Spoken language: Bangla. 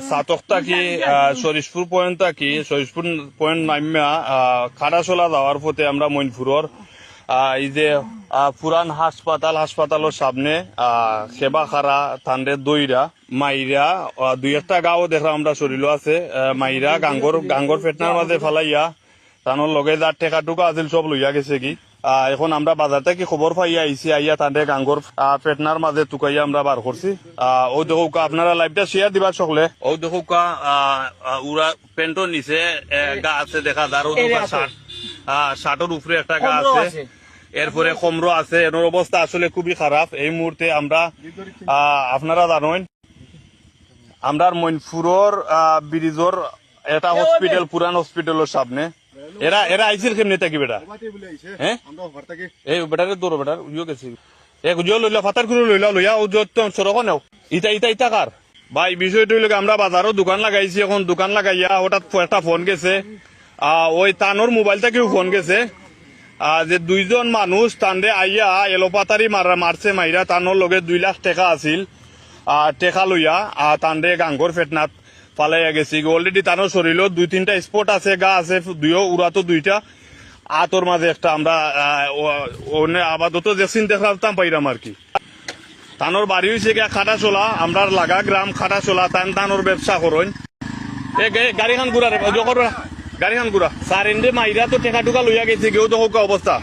সাতক থাকি সরিষপুর পয়েন্ট থাকি সরিষপুর পয়েন্ট নামিয়া খাড়াশোলা যাওয়ার পথে আমরা মইনপুরের এই যে পুরান হাসপাতালের সামনে সেবা খারা থান্ডে দইরা মাইরা দুই একটা গাঁও দেখা আমরা শরীর আছে মাইরা গাঙ্গর ফেটনার মাঝে ফেলাইয়া তানোর লগে যার টেকা টুকা আছিল সব লইয়া গেছে কি এখন আমরা বাজার থেকে খবর পাইয়া আইসি আইয়া তাদের গাঙ্গর ফেটনার মাঝে টুকাইয়া আমরা বার করছি ও দেখুকা আপনারা লাইভটা শেয়ার দিবার সকলে ও দেখুকা উড়া পেন্টর নিচে গা আছে দেখা যার শার্টের উপরে একটা গা আছে এরপরে কমরো আছে এর অবস্থা আসলে খুবই খারাপ এই মুহূর্তে আমরা আপনারা জানেন আমরা মইনপুরের ব্রিজের এটা হসপিটাল পুরান হসপিটালের সামনে এরা আইসির কেমনি থাকি বেটা হ্যাঁ এই বেটারে দৌড় বেটার উইও গেছি এক উজিও লইলা ফাতার করে লইয়া ও সড়ক নেও ইটা কার ভাই বিষয়টা হইলে আমরা বাজারও দোকান লাগাইছি এখন দোকান লাগাইয়া হঠাৎ একটা ফোন গেছে ওই তানোর মোবাইল থেকেও ফোন গেছে যে দুইজন মানুষ তান্ডে আইয়া এলোপাতারি মারছে মাইরা তানোর লগে 2 লাখ টাকা আছিল টেকা লইয়া তান্ডে গাঙ্গর ফেটনাথ পালাইয়া গেছি অলরেডি তানোর শরীর 2-3টা স্পট আছে গা আছে উড়াতো 2টা আতর মাঝে একটা আমরা আপাতত যে চিন্তা করতাম পাইরাম আর কি তানোর বাড়ি হয়েছে গিয়া খাটাশোলা আমরা লাগা গ্রাম খাটাশোলা তানোর ব্যবসা করেন গাড়িখান ঘুরা রে গাড়িখান ঘুরা সার এন্ডে মাইরা তো টেকা টুকা লইয়া গেছে কেউ তো হোক অবস্থা